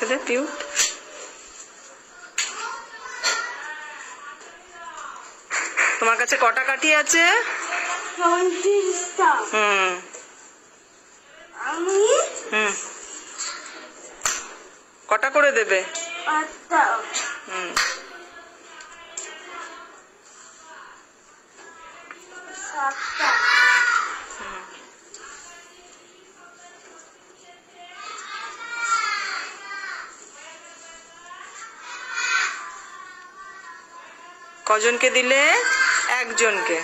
রেখে দে পিউ। তোমার কাছে কটা কাঠি আছে? 30টা। আমি কটা করে দেবে? 8টা। কজনকে দিলে? একজনকে।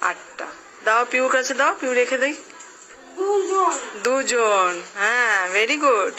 আটটা দাও, পিউর কাছে দাও, পিউ রেখে দেই। দুজন। হ্যাঁ, ভেরি গুড।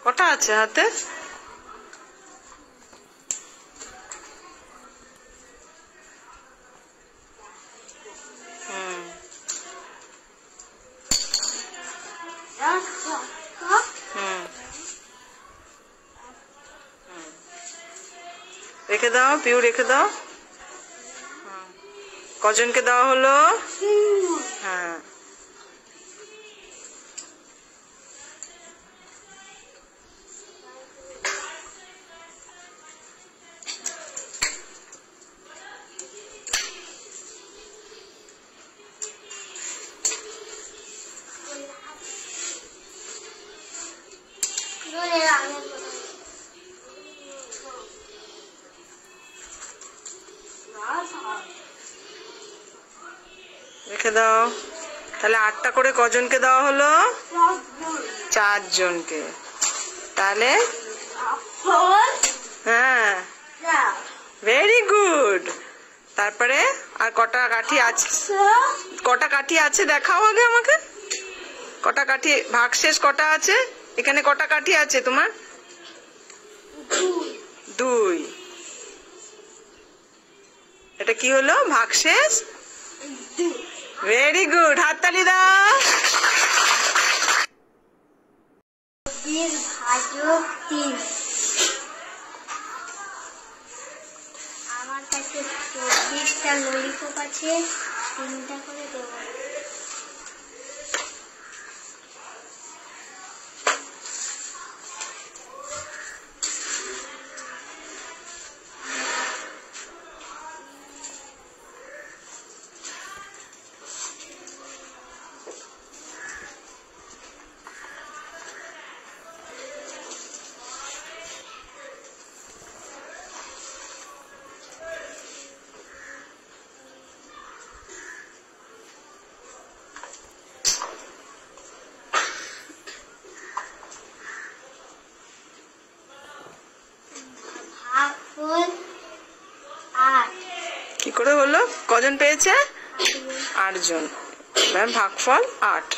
কটা আছে হাতে? রেখে দাও, পিউ রেখে দাও। কজনকে দেওয়া হলো? হ্যাঁ, রেখে দাও। তাহলে 8টা করে কজনকে দেওয়া হলো? 4 জনকে। তাহলে হ্যাঁ, ভেরি গুড। তারপরে আর কটা কাঠি আছে? কটা কাঠি আছে দেখাও আগে আমাকে। কটা কাঠি? ভাগশেষ কটা আছে? এখানে কটা কাঠি আছে তোমার? 2। এটা কি হলো? ভাগশেষ। ভেরি গুড, হাততালি দাও। আমার কাছে 24টা ললিপপ আছে, 3টা করে দেবো। কি করে হলো? কজন পেয়েছে? 8 জন। ভাগফল 8।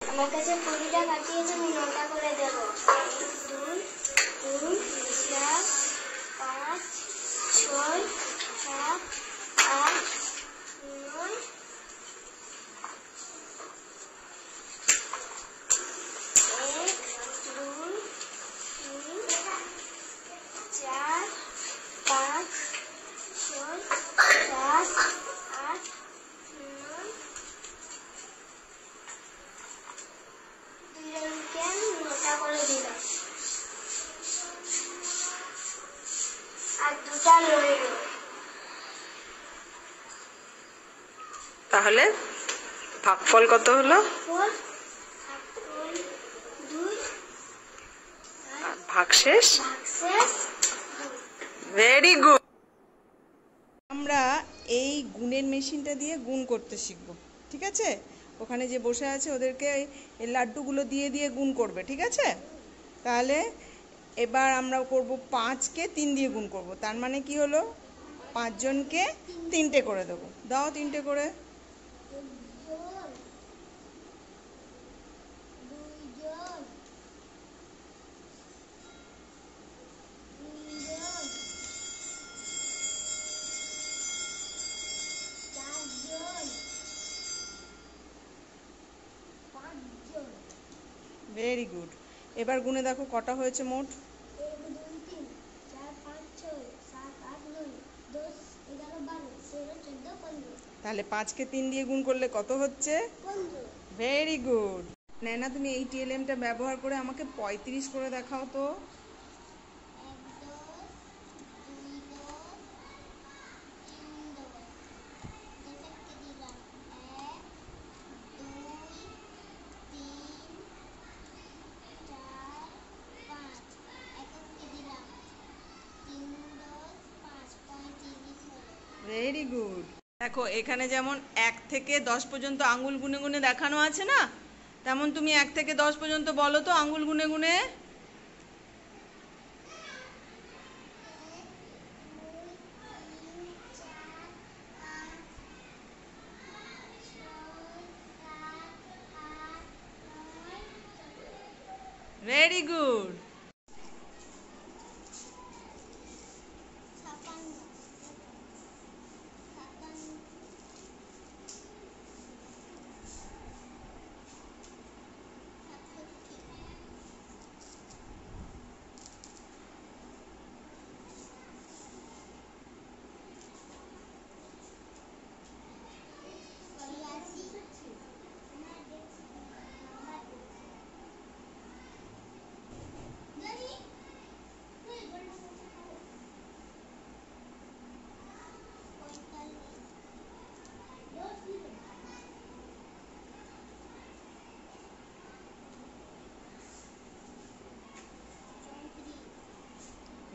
আমার কাছে 20টা কাঠি আছে, আমি 9টা করে দেবো। 2, 3, 4, 5, 6, 7, 8, 9, 1, 2, 3, 4, 5, 6, 7, 8, 9, 2 তাহলে ভাগফল কত হলো? ভাগশেষ ভেরি গুড। আমরা এই গুণের মেশিনটা দিয়ে গুণ করতে শিখব, ঠিক আছে? ওখানে যে বসে আছে ওদেরকে এই লাড্ডুগুলো দিয়ে দিয়ে গুণ করবে, ঠিক আছে? তাহলে এবার আমরা করব 5কে 3 দিয়ে গুণ করব। তার মানে কি হলো? 5 জনকে 3টে করে দেবো। দাও 3টে করে। Very good. এবার গুণে দেখো কটা হয়েছে মোট। তাহলে 5কে 3 দিয়ে গুণ করলে কত হচ্ছে? Very good. নয়না, তুমি এই টিএলএমটা ব্যবহার করে আমাকে 35 করে দেখাও তো। Very good. দেখো এখানে যেমন 1 থেকে 10 পর্যন্ত আঙ্গুল গুনে গুনে দেখানো আছে না, তেমন তুমি 1 থেকে 10 পর্যন্ত বলো তো আঙ্গুল গুনে গুনে। Very good.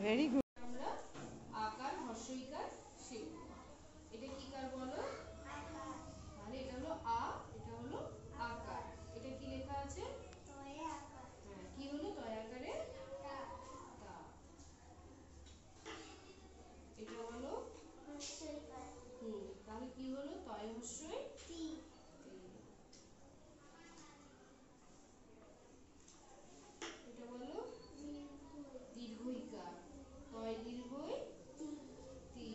Very good. আমরা আকার হর্ষইকার শিখব। এটা কি কার বলো? তাহলে এটা হলো আ, এটা হলো আকার। এটা কি লেখা আছে? হ্যাঁ, কি হলো? তয় আকারে তা। এটা হলো তাহলে কি হলো? তয় হর্ষই তি। এটা বলো দীর্ঘইকার। তয় দীর্ঘই তি।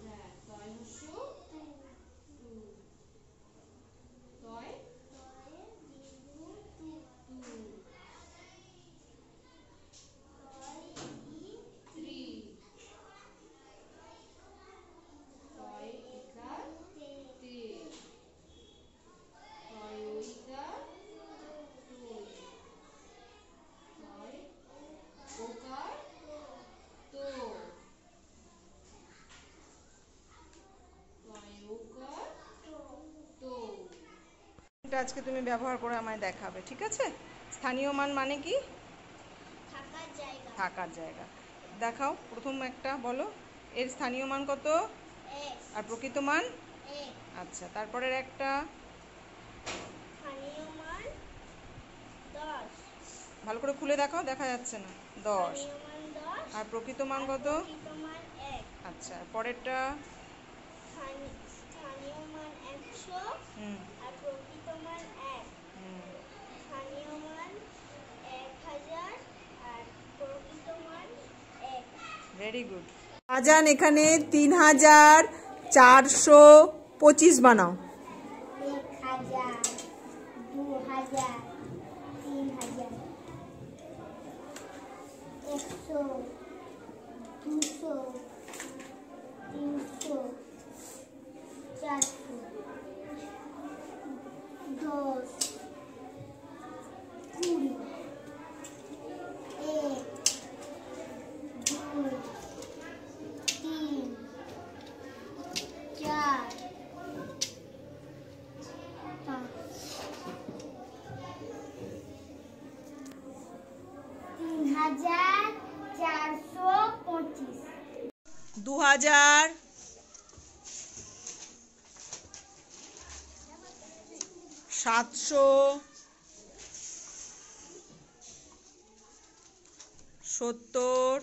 হ্যাঁ, তয় হর্ষ তু। তয় তু। ত্রি। তয় ইকার তে। তয় ঐকার তৈ। তয় ওকার তো। তয় ওকার তো। এটা আজকে তুমি ব্যবহার করে আমায় দেখাবে, ঠিক আছে? স্থানীয় মান মানে কি? থাকার জায়গা। দেখাও, প্রথম একটা বলো। এর স্থানীয় মান কত? আর প্রকৃত মান? আচ্ছা, তারপরের একটা? ভালো করে খুলে দেখাও, দেখা যাচ্ছে না। 10। আর প্রকৃত মান কত? আচ্ছা, পরেরটা? হুম হুম। Very good. আজান এখানে 3425 বানাও। 1000, 2000, 3000, 100, 200, 300, 400, 10, 20, 1, 2000, 700, 70,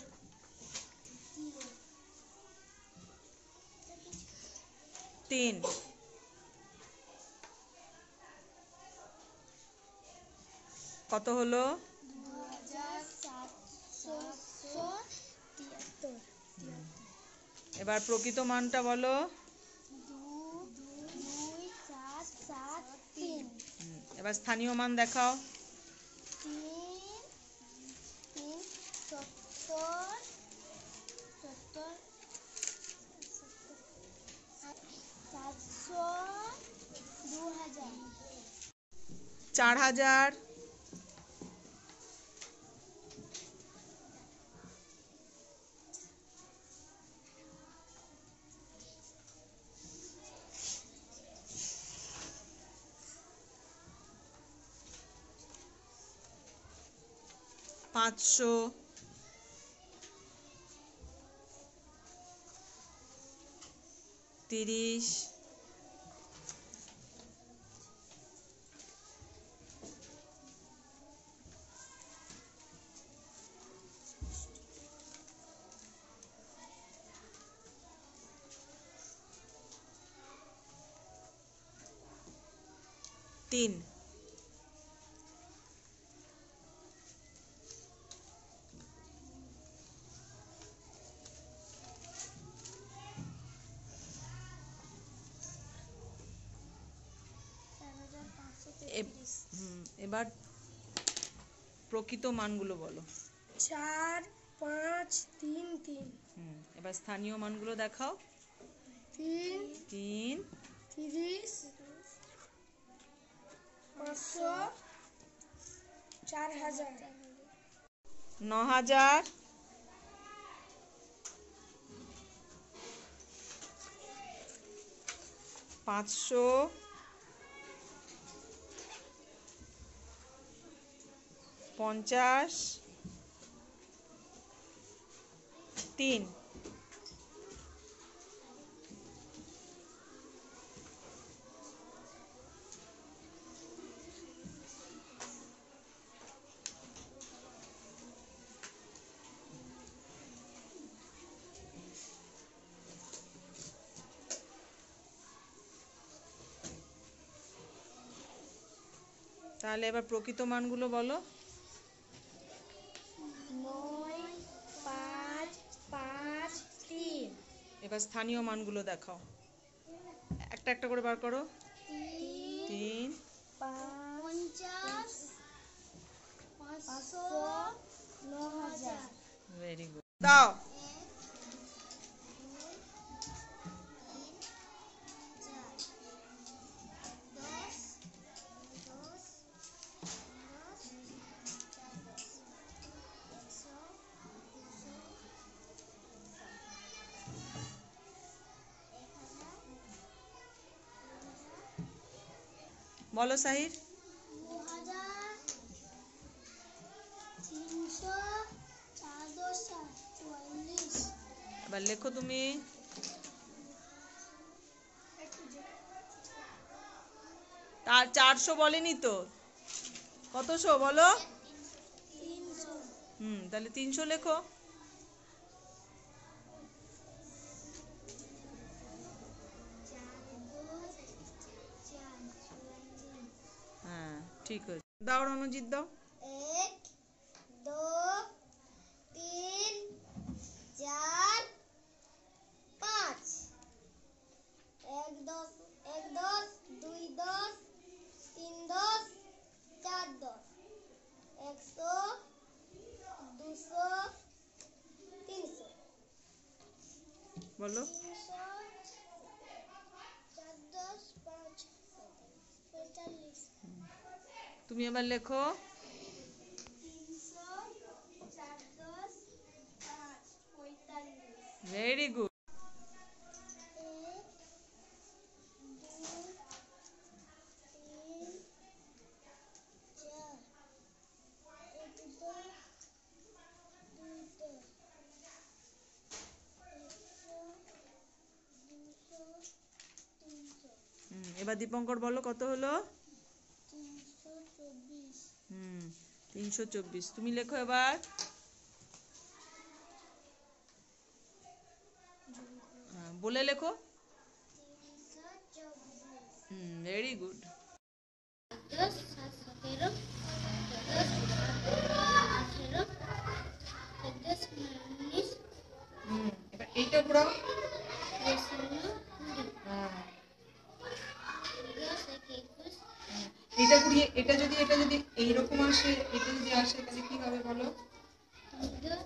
3, কত হলো? 2773 এবার প্রকৃত মানটা বলো। 2773 এবার স্থানীয় মান দেখাও। 4000, 500, 30, 3, এবার প্রকৃত মানগুলো বলো। 4533 এবার স্থানীয় মানগুলো দেখাও। 3, 30 500 4000 9000, 500, 50, 3, তাহলে এবার প্রকৃত মানগুলো বলো। 9553 এবার স্থানীয় মানগুলো দেখাও। একটা একটা করে বার করো। 3, 50 500 9000 ভেরি গুড। দাও। 1000 বলো সাহির। 2344 এবার লেখো তুমি। তার 400 বলেনি তো, কতশো বলো। 300 তাহলে 300 লেখো। হ্যাঁ ঠিক হয়েছে। দাও রণজিৎ দাও। 1 2 3 4 5 1 10 1 10 2 10 3 10 4 10 100 200 300 বলো। 300 4 10 5 45 তুমি এবার লেখো। 300 4 10 5 45 ভেরি গুড। 1 2 3 4 1 2 1 2 এবার দীপঙ্কর বলো কত হলো? 324 324। তুমি লেখো এবার। বলে লেখো। 324 ভেরি গুড। 10 7 17 10 18 10 19 এবার এইটা ঘোরাও। 10 20 হ্যাঁ 10 21 এটা ঘুরিয়ে এটা যদি এইরকম আসে, এটা যদি আসে তাহলে কি হবে বলো? 22